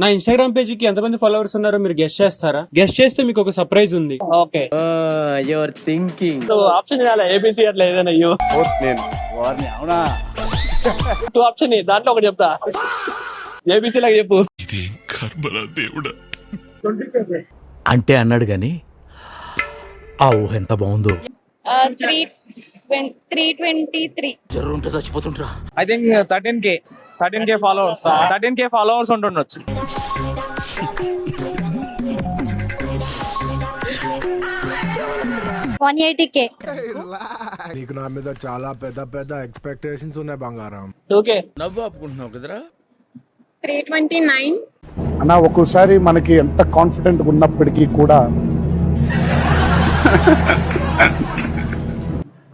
నా Instagram page కి ఎంతమంది ఫాలోవర్స్ ఉన్నారో మీరు గెస్ట్ చేస్తారా? గెస్ట్ చేస్తే మీకు ఒక సర్ప్రైజ్ ఉంది. Okay your thinking. ఆప్షన్ ఇవ్వాలి, ఏబిసి అట్లా ఏదైనా ఇవ్వు. అవునా? టూ ఆప్షన్ దాంట్లో ఒకటి చెప్తా, ఏబిసి లాగా చెప్పు. అంటే అన్నాడు గాని ఆ ఊహ ఎంత బాగుందో. 323. జర్రుంటే చచ్చిపోతుంటరా. I think 13K followers 13K followers ఉంటుండొచ్చు. నీకు నా మీద చాలా పెద్ద పెద్ద ఎక్స్పెక్టేషన్స్ ఉన్నాయి బంగారం. 2K. నవ్వు ఆపుకుంటున్నావు కదరా. 329. అన్న ఒక్కోసారి మనకి ఎంత కాన్ఫిడెంట్ ఉన్నప్పటికీ కూడా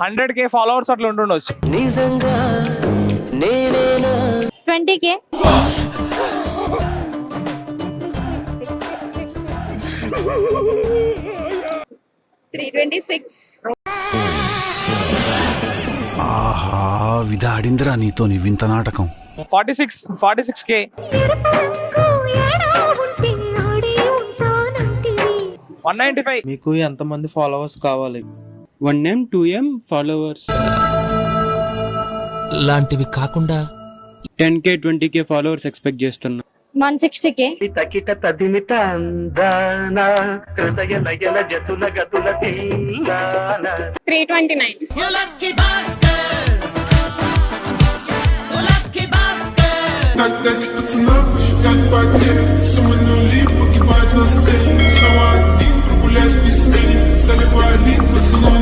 100K ఫాలోవర్స్ అట్లా ఉంటుండొచ్చు. 20K. 326. ఆహా విధాడిందిరా నీతో నీ వింత నాటకం. 46K. 195. మీకు ఎంతమంది ఫాలోవర్స్ కావాలి? 1M 2M ఫాలోవర్స్ లాంటివి కాకుండా 10K 20K ఫాలోవర్స్ ఎక్స్పెక్ట్ చేస్తున్నా. 160K. 329.